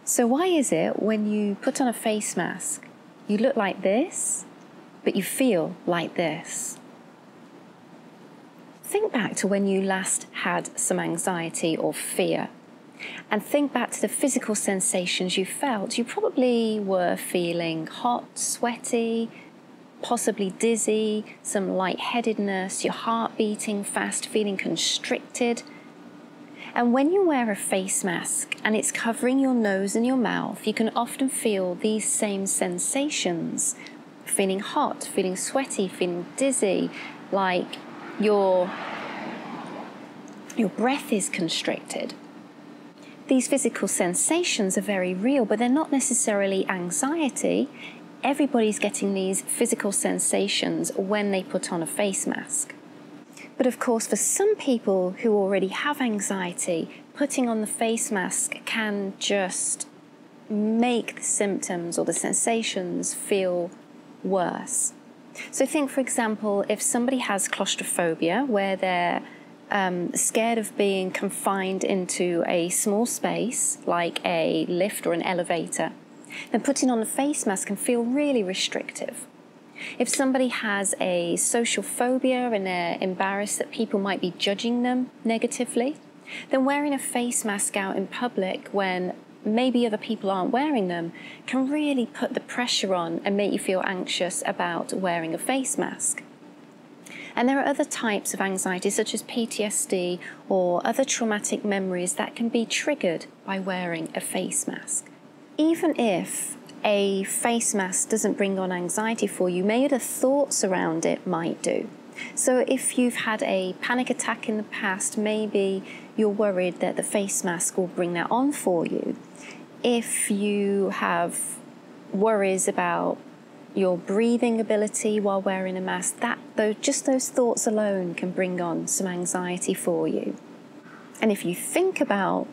So why is it when you put on a face mask, you look like this, but you feel like this? Think back to when you last had some anxiety or fear, and think back to the physical sensations you felt. You probably were feeling hot, sweaty, possibly dizzy, some lightheadedness, your heart beating fast, feeling constricted. And when you wear a face mask and it's covering your nose and your mouth, you can often feel these same sensations. Feeling hot, feeling sweaty, feeling dizzy, like your breath is constricted. These physical sensations are very real, but they're not necessarily anxiety. Everybody's getting these physical sensations when they put on a face mask. But of course, for some people who already have anxiety, putting on the face mask can just make the symptoms or the sensations feel worse. So think, for example, if somebody has claustrophobia, where they're scared of being confined into a small space, like a lift or an elevator, then putting on a face mask can feel really restrictive. If somebody has a social phobia and they're embarrassed that people might be judging them negatively, then wearing a face mask out in public when maybe other people aren't wearing them can really put the pressure on and make you feel anxious about wearing a face mask. And there are other types of anxiety, such as PTSD or other traumatic memories, that can be triggered by wearing a face mask. Even if a face mask doesn't bring on anxiety for you, maybe the thoughts around it might do. So if you've had a panic attack in the past, maybe you're worried that the face mask will bring that on for you. If you have worries about your breathing ability while wearing a mask, just those thoughts alone can bring on some anxiety for you. And if you think about,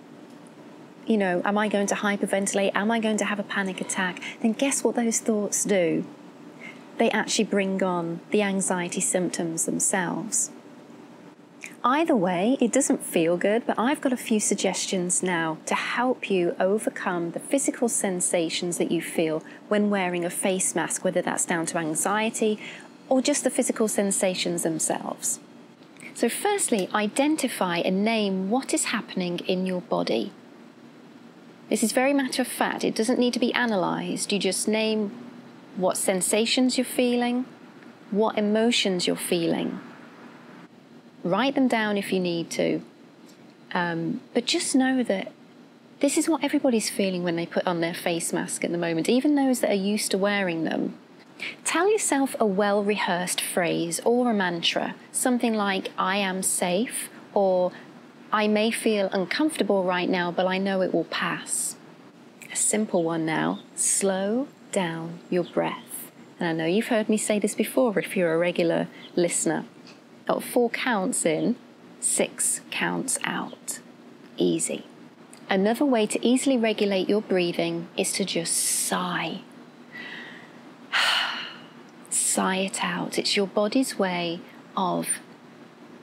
am I going to hyperventilate? Am I going to have a panic attack? Then guess what those thoughts do? They actually bring on the anxiety symptoms themselves. Either way, it doesn't feel good, but I've got a few suggestions now to help you overcome the physical sensations that you feel when wearing a face mask, whether that's down to anxiety or just the physical sensations themselves. So firstly, identify and name what is happening in your body. This is very matter of fact. It doesn't need to be analysed. You just name what sensations you're feeling, what emotions you're feeling. Write them down if you need to. But just know that this is what everybody's feeling when they put on their face mask at the moment, even those that are used to wearing them. Tell yourself a well-rehearsed phrase or a mantra, something like, I am safe, or I may feel uncomfortable right now, but I know it will pass. A simple one now, slow down your breath. And I know you've heard me say this before if you're a regular listener. 4 counts in, 6 counts out. Easy. Another way to easily regulate your breathing is to just sigh. Sigh it out. It's your body's way of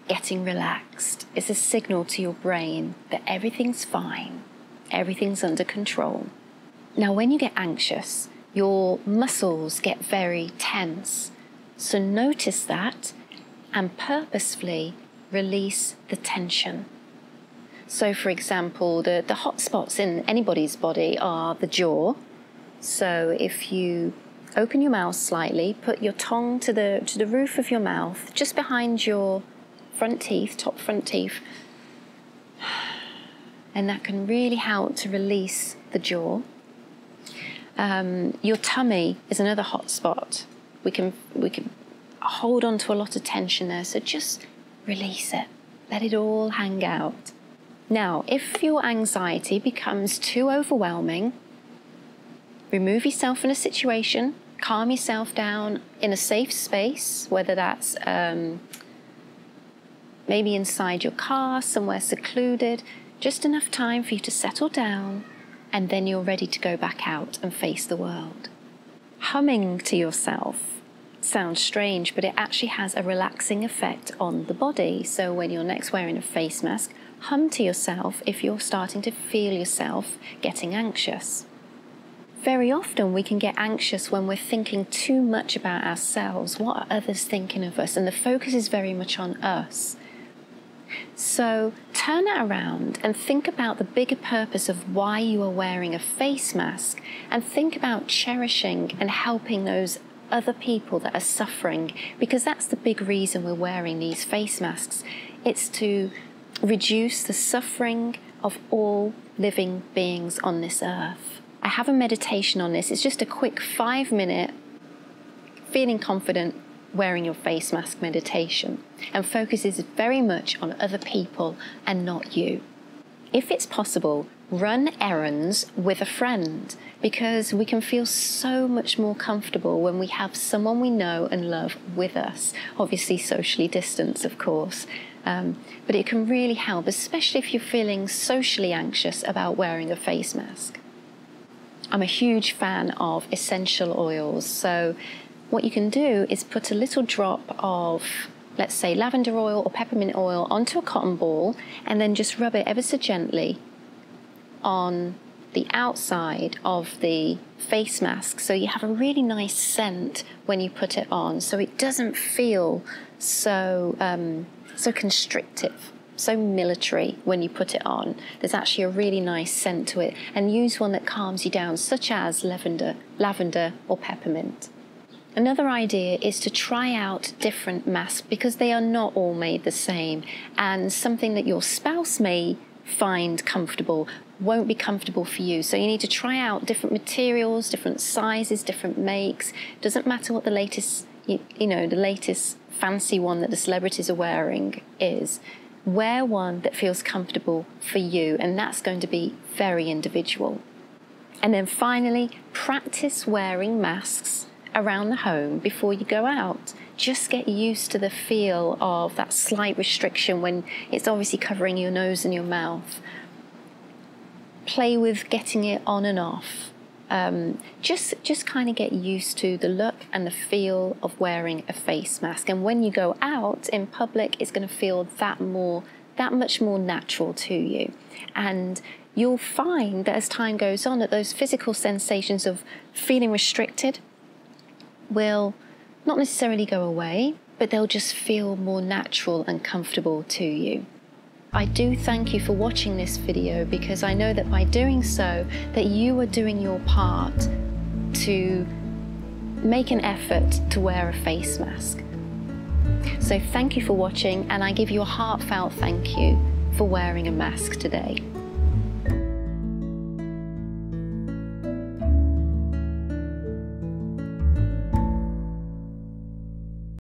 getting relaxed. It's a signal to your brain that everything's fine, everything's under control. Now, when you get anxious, your muscles get very tense. So notice that and purposefully release the tension. So, for example, the hot spots in anybody's body are the jaw. So if you open your mouth slightly, put your tongue to the roof of your mouth, just behind your front teeth, top front teeth, and that can really help to release the jaw. Your tummy is another hot spot. We can hold on to a lot of tension there, so just release it. Let it all hang out. Now, if your anxiety becomes too overwhelming, remove yourself from a situation, calm yourself down in a safe space, whether that's maybe inside your car, somewhere secluded, just enough time for you to settle down, and then you're ready to go back out and face the world. Humming to yourself sounds strange, but it actually has a relaxing effect on the body. So when you're next wearing a face mask, hum to yourself if you're starting to feel yourself getting anxious. Very often we can get anxious when we're thinking too much about ourselves. What are others thinking of us? And the focus is very much on us. So turn that around and think about the bigger purpose of why you are wearing a face mask, and think about cherishing and helping those other people that are suffering, because that's the big reason we're wearing these face masks. It's to reduce the suffering of all living beings on this earth. I have a meditation on this. It's just a quick 5-minute feeling confident wearing your face mask meditation, and focuses very much on other people and not you. If it's possible, run errands with a friend, because we can feel so much more comfortable when we have someone we know and love with us. Obviously socially distanced, of course, but it can really help, especially if you're feeling socially anxious about wearing a face mask. I'm a huge fan of essential oils, so what you can do is put a little drop of, let's say, lavender oil or peppermint oil onto a cotton ball, and then just rub it ever so gently on the outside of the face mask, so you have a really nice scent when you put it on, so it doesn't feel so constrictive, so military when you put it on. There's actually a really nice scent to it, and use one that calms you down, such as lavender or peppermint. Another idea is to try out different masks, because they are not all made the same, and something that your spouse may find comfortable won't be comfortable for you. So you need to try out different materials, different sizes, different makes. Doesn't matter what the latest, the latest fancy one that the celebrities are wearing is. Wear one that feels comfortable for you, and that's going to be very individual. And then finally, practice wearing masks around the home before you go out. Just get used to the feel of that slight restriction when it's obviously covering your nose and your mouth. Play with getting it on and off. Just kind of get used to the look and the feel of wearing a face mask. And when you go out in public, it's going to feel that much more natural to you. And you'll find that as time goes on, that those physical sensations of feeling restricted will not necessarily go away, but they'll just feel more natural and comfortable to you. I do thank you for watching this video, because I know that by doing so, that you are doing your part to make an effort to wear a face mask. So thank you for watching, and I give you a heartfelt thank you for wearing a mask today.